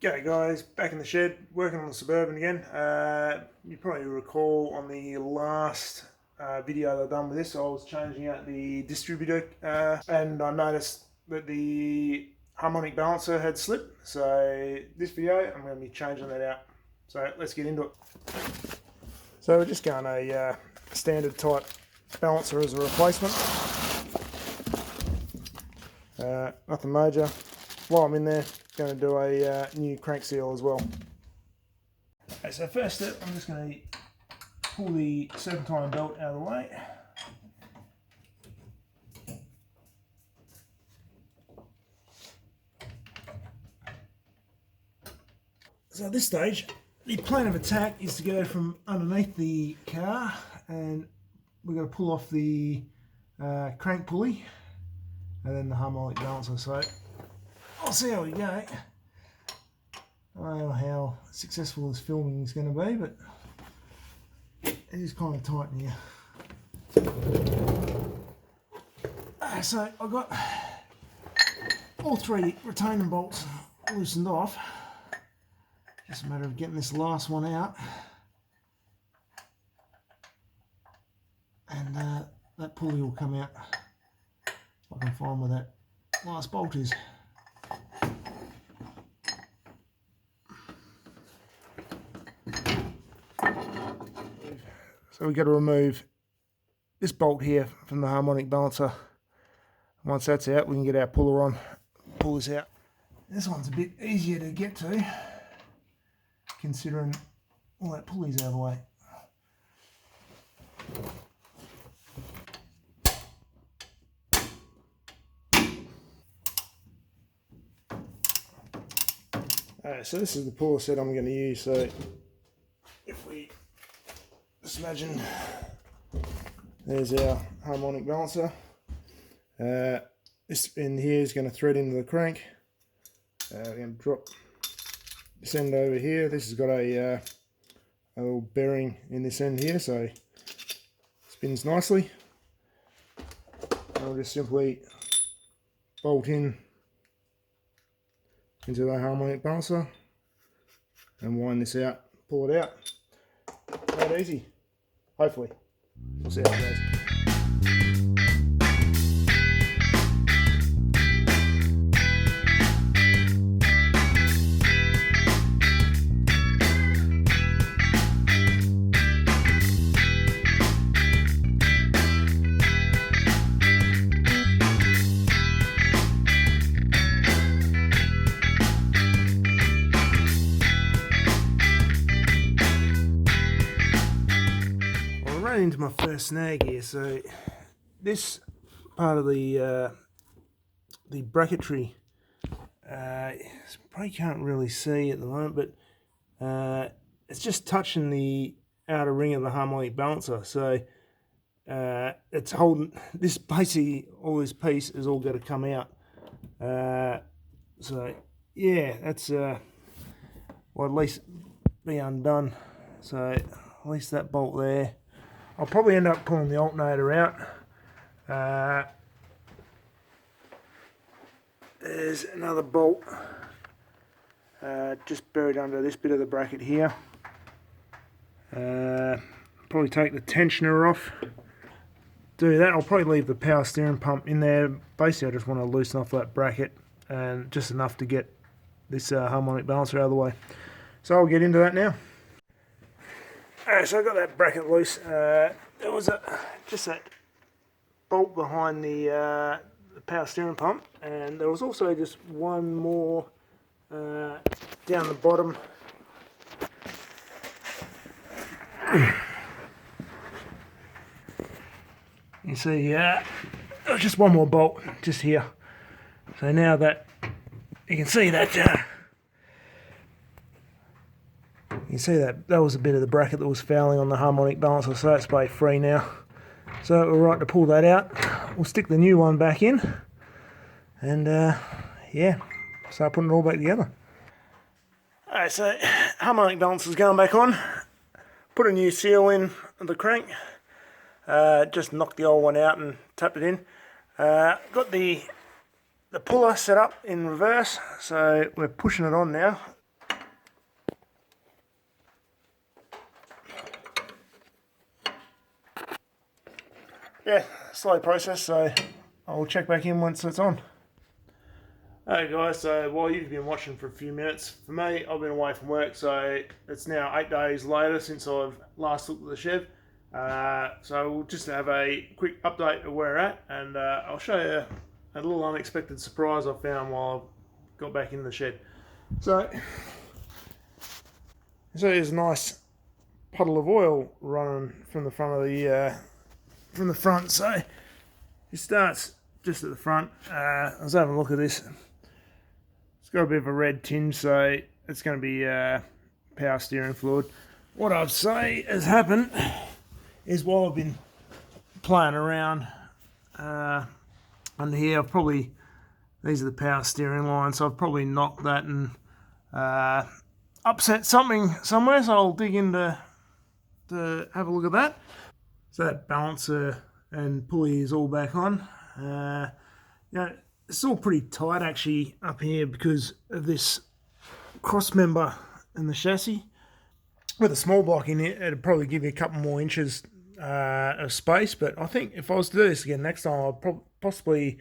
G'day guys, back in the shed, working on the Suburban again. You probably recall on the last video that I've done with this, I was changing out the distributor and I noticed that the harmonic balancer had slipped. So this video, I'm going to be changing that out. So let's get into it. So we're just going a standard type balancer as a replacement. Nothing major. While I'm in there, going to do a new crank seal as well. Okay, so first step, I'm just going to pull the serpentine belt out of the way. So at this stage, the plan of attack is to go from underneath the car, and we're going to pull off the crank pulley and then the harmonic balancer. So I'll see how we go. I don't know how successful this filming is going to be, but it is kind of tight in here. So I've got all three retaining bolts loosened off. Just a matter of getting this last one out. And that pulley will come out if I can find where that last bolt is. So we've got to remove this bolt here from the harmonic balancer. Once that's out, we can get our puller on, pull this out. This one's a bit easier to get to, considering all that pulley's out of the way. Alright, so this is the puller set I'm going to use. So if we just imagine there's our harmonic balancer. This end here is going to thread into the crank. We're going to drop this end over here. This has got a little bearing in this end here, so it spins nicely. I'll just simply bolt in into the harmonic balancer and wind this out, pull it out. That easy. Hopefully. We'll see how it goes. Into my first snag here. So this part of the bracketry, probably can't really see at the moment, but it's just touching the outer ring of the harmonic balancer. So it's holding this, basically all this piece is all got to come out. So yeah, that's well, at least be undone. So at least that bolt there. I'll probably end up pulling the alternator out. There's another bolt just buried under this bit of the bracket here. Probably take the tensioner off. Do that. I'll probably leave the power steering pump in there. Basically, I just want to loosen off that bracket, and just enough to get this harmonic balancer out of the way. So I'll get into that now. Alright, so I got that bracket loose. There was just that bolt behind the power steering pump, and there was also just one more down the bottom. You see, there was just one more bolt just here. So now that you can see that. You can see that was a bit of the bracket that was fouling on the harmonic balancer, so that's both free now. So we're right to pull that out. We'll stick the new one back in, and yeah, start putting it all back together. Alright, so harmonic balancer's going back on. Put a new seal in the crank. Just knocked the old one out and tapped it in. Got the puller set up in reverse, so we're pushing it on now. yeah, slow process, so I'll check back in once it's on. Hey guys, so while you've been watching for a few minutes, for me, I've been away from work, so it's now 8 days later since I've last looked at the Chev. So we'll just have a quick update of where we're at, and I'll show you a little unexpected surprise I found while I got back in the shed. So there's a nice puddle of oil running from the front of the So it starts just at the front. I was having a look at this. It's got a bit of a red tinge, so it's going to be power steering fluid. What I'd say has happened is while I've been playing around under here, these are the power steering lines, so I've probably knocked that and upset something somewhere, so I'll dig in to have a look at that. So that balancer and pulley is all back on. It's all pretty tight actually up here because of this cross member in the chassis. With a small block in it, it'd probably give you a couple more inches of space, but I think if I was to do this again next time, I'll possibly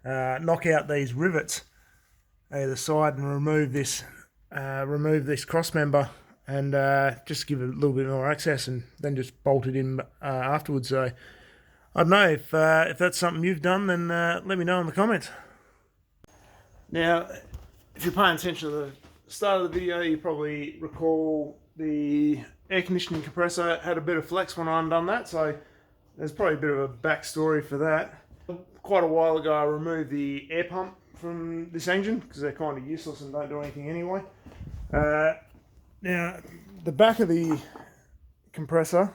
knock out these rivets either side and remove this cross member and just give it a little bit more access, and then just bolt it in afterwards. So I don't know if that's something you've done, then let me know in the comments. Now, if you're paying attention to the start of the video, you probably recall the air conditioning compressor had a bit of flex when I undone that, so there's probably a bit of a backstory for that. Quite a while ago I removed the air pump from this engine because they're kind of useless and don't do anything anyway. Now, the back of the compressor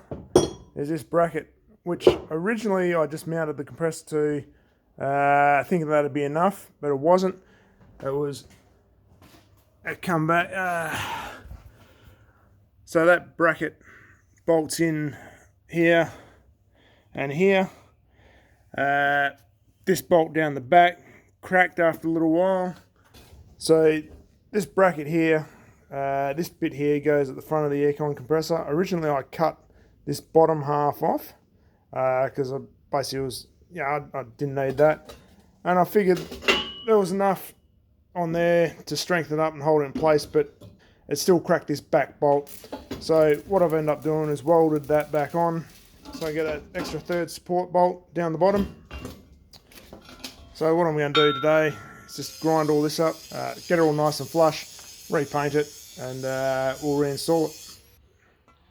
is this bracket, which originally I just mounted the compressor to, thinking that'd be enough, but it wasn't. It come back. So that bracket bolts in here and here. This bolt down the back cracked after a little while. So this bracket here, this bit here goes at the front of the aircon compressor. Originally I cut this bottom half off because I basically I didn't need that, and I figured there was enough on there to strengthen up and hold it in place, but it still cracked this back bolt. So what I've ended up doing is welded that back on, so I get an extra third support bolt down the bottom. So what I'm going to do today is just grind all this up, get it all nice and flush, repaint it, and we'll reinstall it.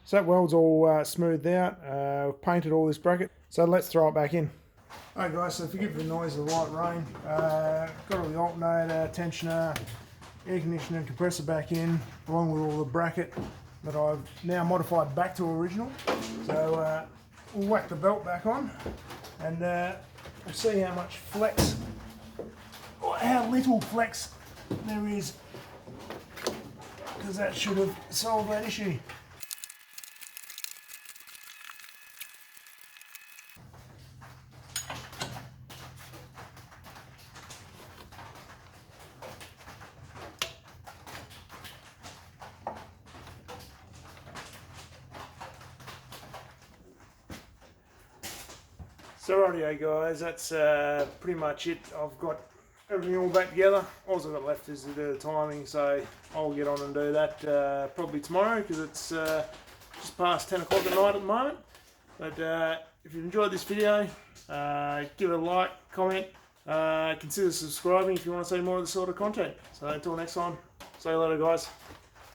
So that weld's all smoothed out. We've painted all this bracket, so let's throw it back in. Alright guys, so forgive the noise of the light rain. Got all the alternator, tensioner, air conditioner and compressor back in, along with all the bracket that I've now modified back to original. So we'll whack the belt back on, and we'll see how much flex, or how little flex there is, because that should have solved that issue. So rightio guys, that's pretty much it. I've got everything all back together. All I've got left is to do the timing, so I'll get on and do that probably tomorrow, because it's just past 10 o'clock at night at the moment. But if you've enjoyed this video, give it a like, comment, consider subscribing if you want to see more of this sort of content. So until next time, see you later guys.